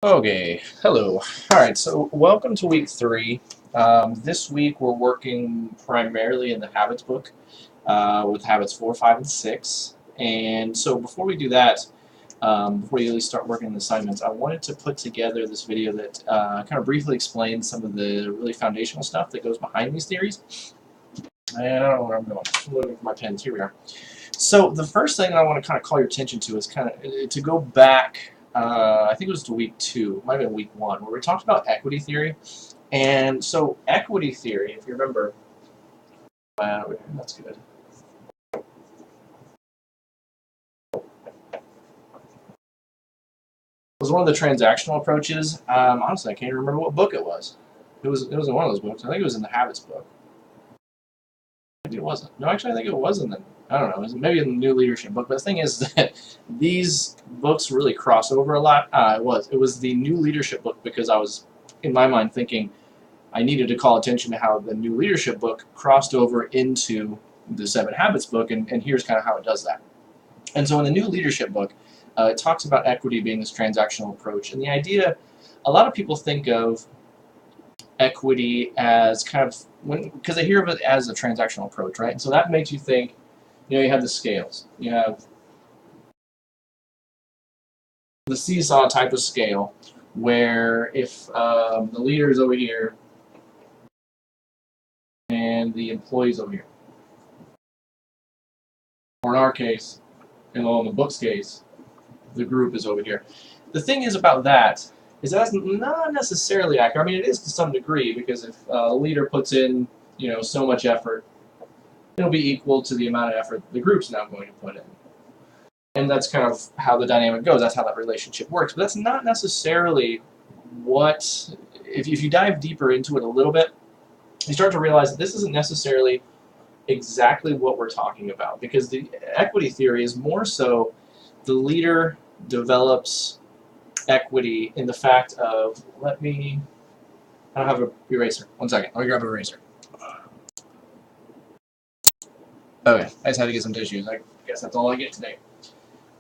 Okay, hello. Alright, so welcome to week 3. This week we're working primarily in the habits book with habits 4, 5, and 6. And so before we do that, before you really start working on the assignments, I wanted to put together this video that kind of briefly explains some of the really foundational stuff that goes behind these theories. And I don't know where I'm going. I'm looking for my pens. Here we are. So the first thing I want to kind of call your attention to is kind of to go back. I think it was to week 2, it might have been week 1, where we talked about equity theory. And so equity theory, if you remember, that's good. It was one of the transactional approaches. Honestly, I can't even remember what book it was. It was in one of those books. I think it was in the Habits book. Maybe it wasn't. No, actually, I think it was in the. I don't know. It was maybe in the New Leadership book. But the thing is that these books really cross over a lot. It was the New Leadership book because I was, in my mind, thinking I needed to call attention to how the New Leadership book crossed over into the 7 Habits book, and here's kind of how it does that. And so in the New Leadership book, it talks about equity being this transactional approach. And the idea, a lot of people think of equity as kind of, because they hear of it as a transactional approach, right? And so that makes you think, you have the scales. You have the seesaw type of scale where if the leader is over here and the employee's over here, or in our case, in the book's case, the group is over here. The thing is about that is that's not necessarily accurate. I mean, it is to some degree, because if the leader puts in, so much effort, it'll be equal to the amount of effort the group's now going to put in. And that's kind of how the dynamic goes. That's how that relationship works. But that's not necessarily what, if you dive deeper into it a little bit, you start to realize that this isn't necessarily exactly what we're talking about, because the equity theory is more so the leader develops equity in the fact of, I don't have an eraser. One second, let me grab an eraser. Okay, I just had to get some tissues. I guess that's all I get today.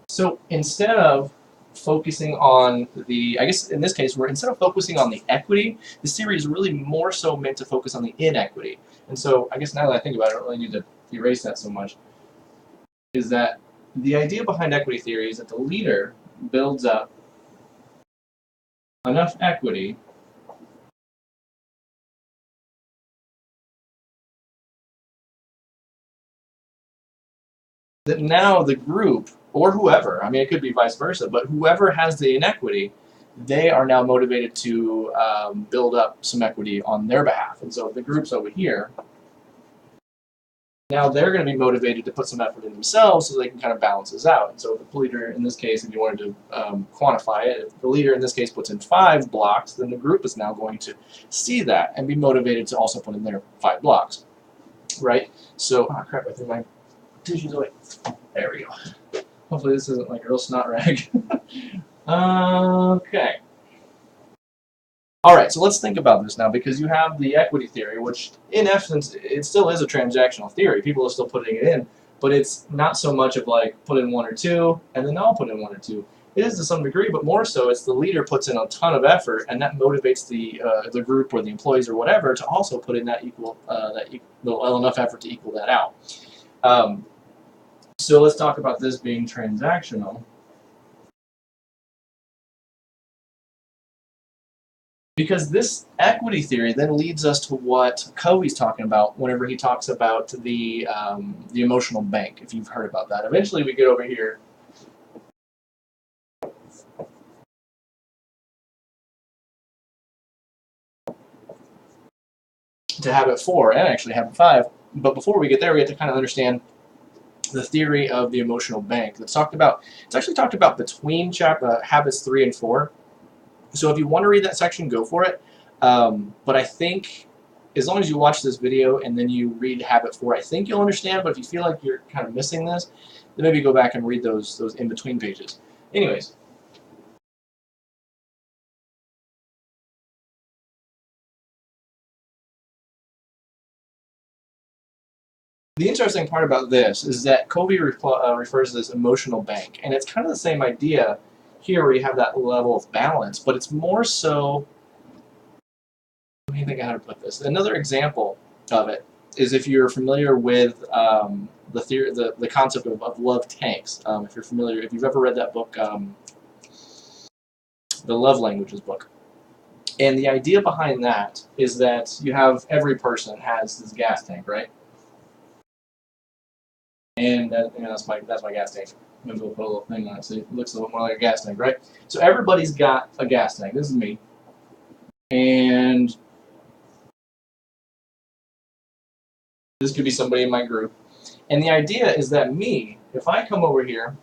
So instead of focusing on I guess in this case, instead of focusing on the equity, this theory is really more so meant to focus on the inequity. And so I guess now that I think about it, I don't really need to erase that so much, is that the idea behind equity theory is that the leader builds up enough equity that now the group, or whoever, I mean it could be vice versa, but whoever has the inequity, they are now motivated to build up some equity on their behalf. And so if the group's over here, now they're going to be motivated to put some effort in themselves so they can kind of balance this out. And so if the leader, in this case, if you wanted to quantify it, if the leader in this case puts in 5 blocks, then the group is now going to see that and be motivated to also put in their 5 blocks, right? So, oh crap, I threw my tissues away. There we go. Hopefully this isn't like a real snot rag. Okay. Alright, so let's think about this now, because you have the equity theory, which in essence, it still is a transactional theory. People are still putting it in, but it's not so much of like put in 1 or 2, and then I'll put in 1 or 2. It is to some degree, but more so it's the leader puts in a ton of effort, and that motivates the group or the employees or whatever to also put in that enough effort to equal that out. So let's talk about this being transactional. Because this equity theory then leads us to what Covey's talking about whenever he talks about the emotional bank, if you've heard about that. Eventually we get over here. To habit 4 and actually habit 5. But before we get there, we have to kind of understand the theory of the emotional bank. It's actually talked about between habits 3 and 4. So if you want to read that section, go for it. But I think as long as you watch this video and then you read habit 4, I think you'll understand. But if you feel like you're kind of missing this, then maybe go back and read those in-between pages. Anyways. The interesting part about this is that Covey refers to this emotional bank, and it's kind of the same idea here where you have that level of balance, but it's more so. Let me think how to put this. Another example of it is if you're familiar with the theory, the concept of love tanks. If you're familiar, if you've ever read that book, the Love Languages book. And the idea behind that is that you have every person has this gas tank, right? And that's my gas tank. Maybe we'll put a little thing on it so it looks a little more like a gas tank, right? So everybody's got a gas tank. This is me, and this could be somebody in my group. And the idea is that me, if I come over here,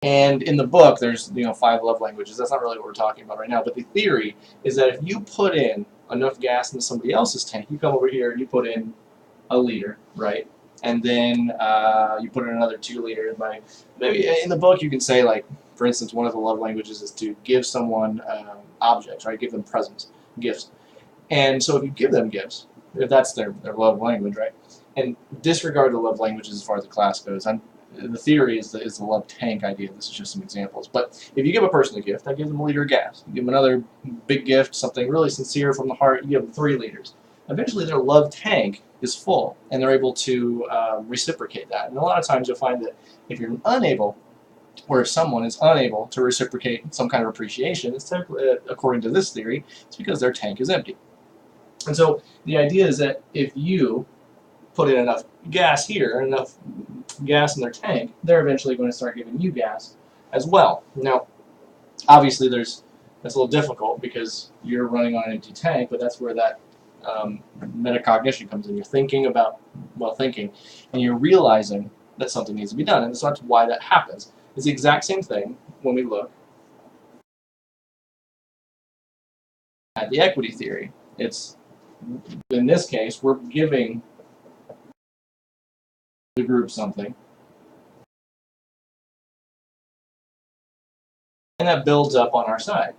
and in the book there's 5 love languages. That's not really what we're talking about right now. But the theory is that if you put in enough gas into somebody else's tank, you come over here and you put in a liter, right? And then you put in another 2 liters. Maybe in the book you can say, like, for instance, one of the love languages is to give someone objects, right? Give them presents, gifts. And so if you give them gifts, if that's their love language, right? And disregard the love languages as far as the class goes. The theory is the love tank idea. This is just some examples. But if you give a person a gift, I give them a liter of gas. You give them another big gift, something really sincere from the heart, you give them 3 liters. Eventually their love tank is full, and they're able to reciprocate that. And a lot of times you'll find that if you're unable, or if someone is unable to reciprocate some kind of appreciation, it's typically, according to this theory, it's because their tank is empty. And so the idea is that if you put in enough gas here, enough gas in their tank, they're eventually going to start giving you gas as well. Now, obviously that's a little difficult because you're running on an empty tank, but that's where that metacognition comes in. You're thinking about, thinking, and you're realizing that something needs to be done, and so that's why that happens. It's the exact same thing when we look at the equity theory. It's, in this case, we're giving the group something, and that builds up on our side.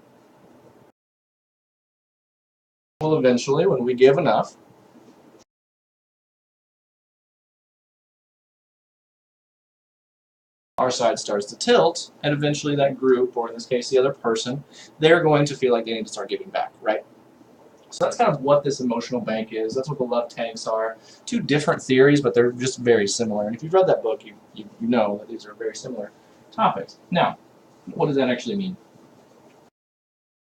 Well, eventually, when we give enough, our side starts to tilt, and eventually that group, or in this case the other person, they're going to feel like they need to start giving back, right? So that's kind of what this emotional bank is. That's what the love tanks are. 2 different theories, but they're just very similar. And if you've read that book, you know that these are very similar topics. Now, what does that actually mean?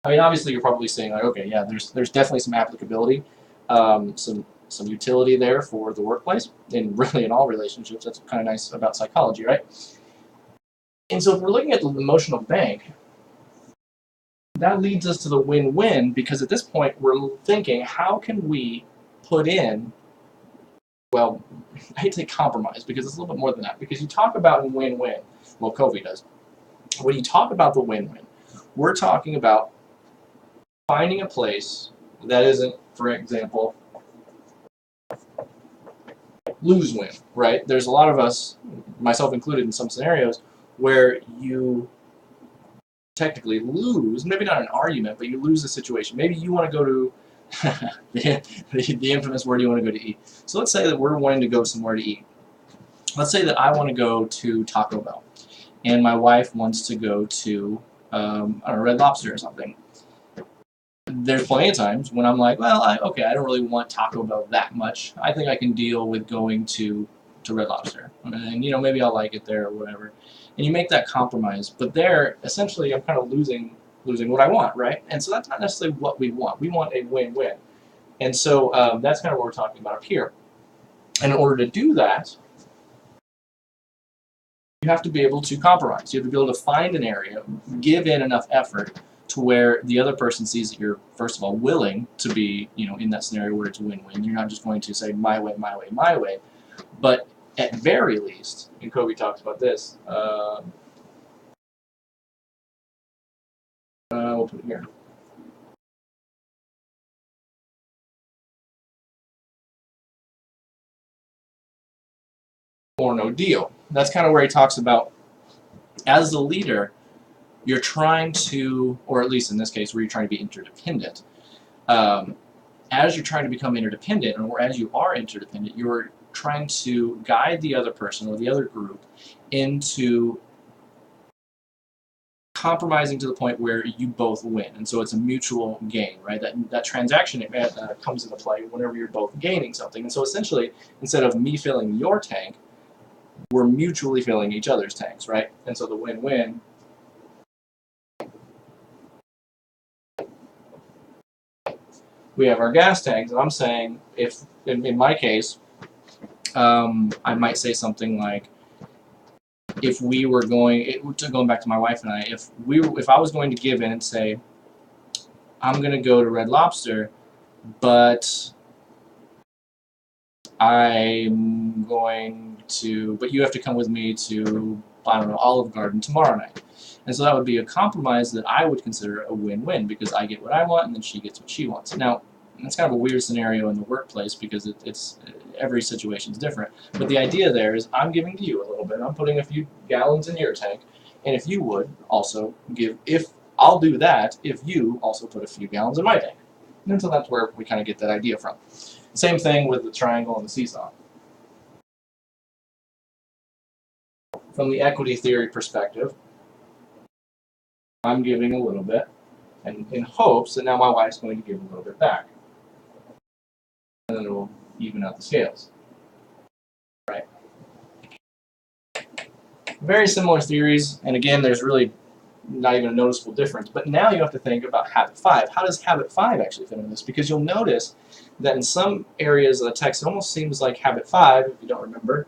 I mean, obviously you're probably saying, like, okay, yeah, there's definitely some applicability, some utility there for the workplace, and really in all relationships. That's kind of nice about psychology, right? And so if we're looking at the emotional bank, that leads us to the win-win, because at this point we're thinking, how can we put in, well, I hate to say compromise, because it's a little bit more than that, because you talk about win-win, well, Covey does. When you talk about the win-win, we're talking about finding a place that isn't, for example, lose-win, right? There's a lot of us, myself included in some scenarios, where you technically lose, maybe not an argument, but you lose the situation. Maybe you want to go to the infamous, where do you want to go to eat? So let's say that we're wanting to go somewhere to eat. Let's say that I want to go to Taco Bell, and my wife wants to go to Red Lobster or something. There's plenty of times when I'm like, well, okay, I don't really want Taco Bell that much. I think I can deal with going to Red Lobster, and maybe I'll like it there or whatever. And you make that compromise, but there, essentially, I'm kind of losing what I want, right? And so that's not necessarily what we want. We want a win-win. And so that's kind of what we're talking about up here. And in order to do that, you have to be able to compromise. You have to be able to find an area, give in enough effort to where the other person sees that you're, first of all, willing to be, in that scenario where it's a win-win. You're not just going to say my way, my way, my way. But at very least, and Covey talks about this, we'll put it here. Or no deal. That's kind of where he talks about, as the leader, you're trying to, or at least in this case, where you're trying to be interdependent. As you're trying to become interdependent, or as you are interdependent, you're trying to guide the other person or the other group into compromising to the point where you both win, and so it's a mutual gain, right? That transaction comes into play whenever you're both gaining something, and so essentially, instead of me filling your tank, we're mutually filling each other's tanks, right? And so the win-win. We have our gas tanks, and I'm saying, if in my case, I might say something like, if we were going back to my wife and I, if I was going to give in and say, I'm going to go to Red Lobster, but but you have to come with me to, I don't know, Olive Garden tomorrow night. And so that would be a compromise that I would consider a win-win, because I get what I want and then she gets what she wants. Now, that's kind of a weird scenario in the workplace, because every situation is different. But the idea there is, I'm giving to you a little bit. I'm putting a few gallons in your tank, and if you would also I'll do that if you also put a few gallons in my tank. And so that's where we kind of get that idea from. Same thing with the triangle and the seesaw. From the equity theory perspective, I'm giving a little bit, and in hopes that now my wife's going to give a little bit back. And then it will even out the scales. Right. Very similar theories, and again, there's really not even a noticeable difference. But now you have to think about habit 5. How does habit 5 actually fit into this? Because you'll notice that in some areas of the text, it almost seems like habit 5, if you don't remember,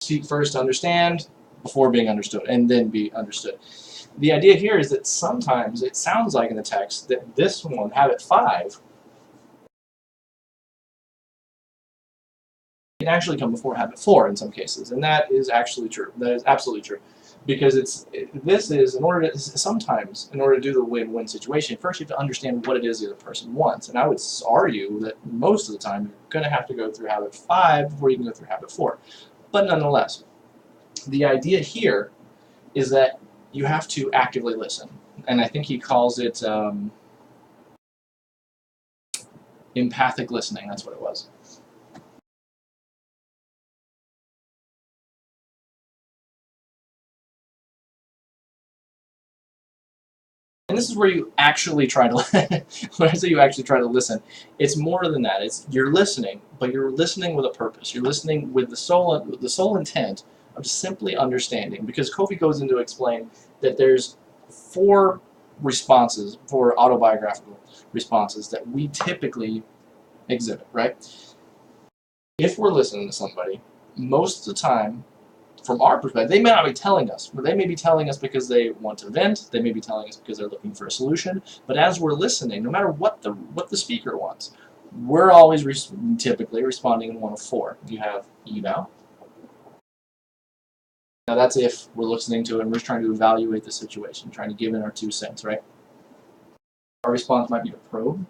seek first to understand before being understood, and then be understood. The idea here is that sometimes it sounds like in the text that this one, habit 5, can actually come before habit 4 in some cases, and that is actually true. That is absolutely true, because sometimes in order to do the win-win situation, first you have to understand what it is the other person wants. And I would argue that most of the time you're going to have to go through habit 5 before you can go through habit 4. But nonetheless, the idea here is that you have to actively listen, and I think he calls it empathic listening. That's what it was. And this is where you actually try to, when I say you actually try to listen, it's more than that. You're listening, but you're listening with a purpose. You're listening with the sole intent of simply understanding. Because Covey goes into explain that there's 4 responses, 4 autobiographical responses that we typically exhibit, right? If we're listening to somebody, most of the time, from our perspective, they may not be telling us, but they may be telling us because they want to vent, they may be telling us because they're looking for a solution, but as we're listening, no matter what the speaker wants, we're always typically responding in one of 4. You have eval. Now that's if we're listening to it and we're just trying to evaluate the situation, trying to give in our 2 cents, right? Our response might be to probe.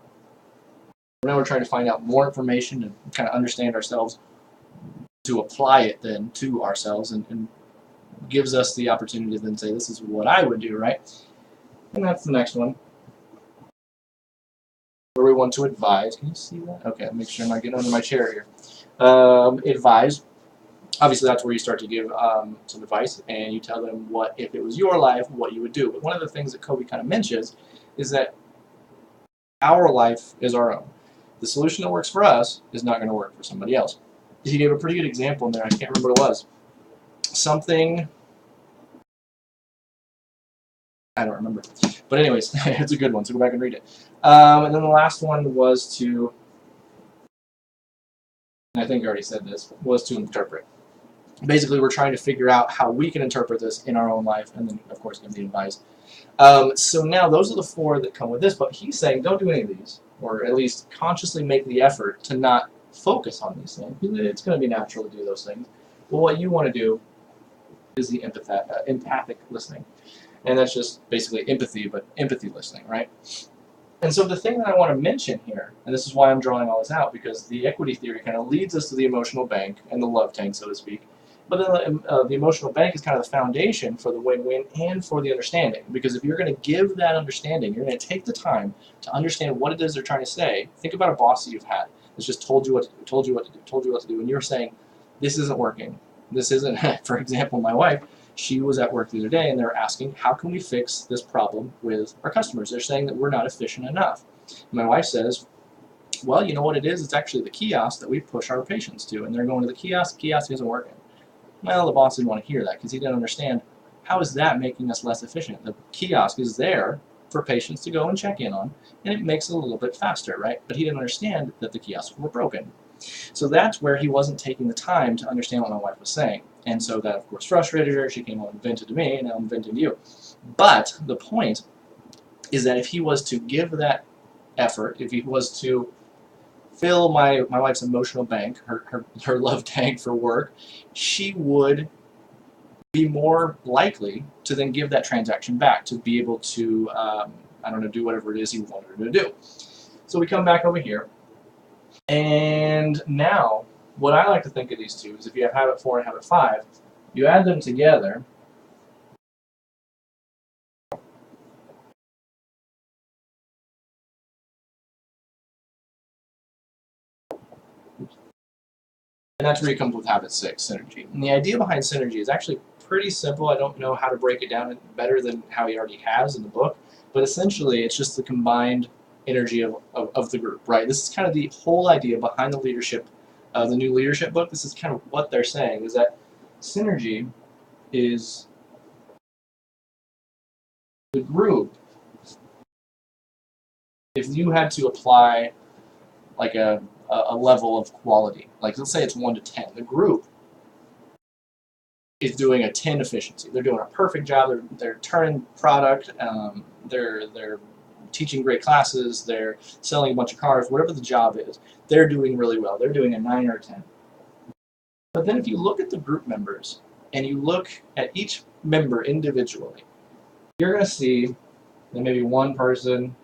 Now we're trying to find out more information and kind of understand ourselves, to apply it then to ourselves, and gives us the opportunity to then say, this is what I would do, right? And that's the next one, where we want to advise. Can you see that? Okay, make sure I'm not getting under my chair here. Advise. Obviously, that's where you start to give some advice, and you tell them what, if it was your life, what you would do. But one of the things that Covey kind of mentions is that our life is our own. The solution that works for us is not going to work for somebody else. He gave a pretty good example in there. I can't remember what it was. Something, I don't remember. But anyways, it's a good one, so go back and read it. And then the last one was to, and I think I already said this, was to interpret. Basically, we're trying to figure out how we can interpret this in our own life, and then, of course, give the advice. So now, those are the 4 that come with this, but he's saying don't do any of these, or at least consciously make the effort to not focus on these things. It's going to be natural to do those things. Well, what you want to do is the empathic listening. And that's just basically empathy, but empathy listening, right? And so the thing that I want to mention here, and this is why I'm drawing all this out, because the equity theory kind of leads us to the emotional bank and the love tank, so to speak. But then the emotional bank is kind of the foundation for the win-win and for the understanding. Because if you're going to give that understanding, you're going to take the time to understand what it is they're trying to say. Think about a boss that you've had that's just told you what to do, and you're saying, this isn't working. This isn't, for example, my wife, she was at work the other day and they were asking, how can we fix this problem with our customers? They're saying that we're not efficient enough. My wife says, well, you know what it is? It's actually the kiosk that we push our patients to, and they're going to the kiosk isn't working. Well, the boss didn't want to hear that because he didn't understand, how is that making us less efficient? The kiosk is there for patients to go and check in on, and it makes it a little bit faster, right? But he didn't understand that the kiosks were broken. So that's where he wasn't taking the time to understand what my wife was saying. And so that, of course, frustrated her. She came on and vented to me, and now I'm venting to you. But the point is that if he was to give that effort, if he was to fill my wife's emotional bank, her love tank for work, she would be more likely to then give that transaction back, to be able to, I don't know, do whatever it is he wanted her to do. So we come back over here, and now what I like to think of these two is if you have habit 4 and habit 5, you add them together, and that's where you come up with habit 6, synergy. And the idea behind synergy is actually pretty simple. I don't know how to break it down better than how he already has in the book, but essentially it's just the combined energy of the group, right? This is kind of the whole idea behind the leadership, the new leadership book. This is kind of what they're saying, is that synergy is the group. If you had to apply like a level of quality, like let's say it's 1 to 10, the group is doing a 10 efficiency. They're doing a perfect job. They're turning product. They're teaching great classes. They're selling a bunch of cars. Whatever the job is, they're doing really well. They're doing a 9 or a 10. But then if you look at the group members and you look at each member individually, you're going to see that maybe one person,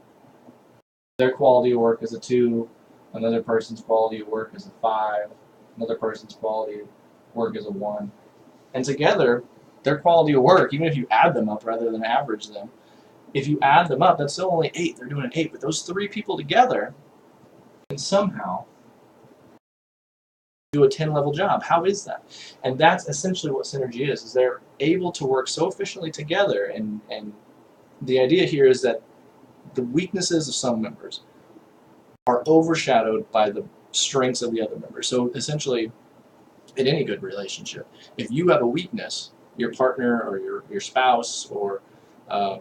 their quality of work is a 2, another person's quality of work is a 5, another person's quality of work is a 1. And together, their quality of work, even if you add them up rather than average them, if you add them up, that's still only 8. They're doing an 8. But those 3 people together can somehow do a 10-level job. How is that? And that's essentially what synergy is they're able to work so efficiently together. And the idea here is that the weaknesses of some members are overshadowed by the strengths of the other members. So essentially, in any good relationship, if you have a weakness, your partner or your spouse or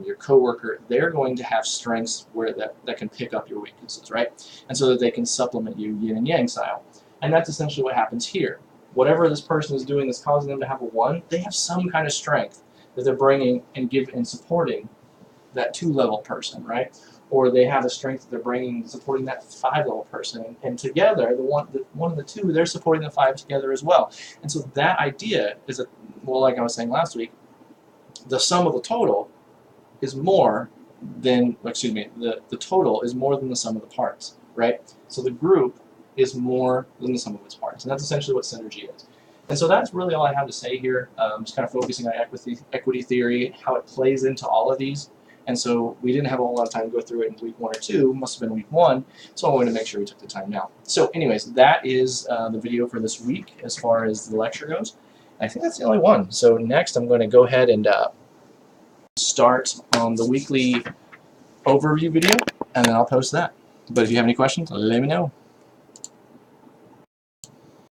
your coworker, they're going to have strengths where that can pick up your weaknesses, right? And so that they can supplement you yin and yang style. And that's essentially what happens here. Whatever this person is doing that's causing them to have a 1, they have some kind of strength that they're bringing and supporting that 2-level person, right? Or they have a strength that they're bringing, supporting that 5-level person, and together, one of the 2, they're supporting the 5 together as well. And so that idea is, well, like I was saying last week, the sum of the total is more than, the total is more than the sum of the parts, right? So the group is more than the sum of its parts, and that's essentially what synergy is. And so that's really all I have to say here. Just kind of focusing on equity theory, how it plays into all of these. And so we didn't have a whole lot of time to go through it in week 1 or 2. Must have been week 1. So I wanted to make sure we took the time now. So anyways, that is the video for this week as far as the lecture goes. I think that's the only one. So next I'm going to go ahead and start on the weekly overview video, and then I'll post that. But if you have any questions, let me know.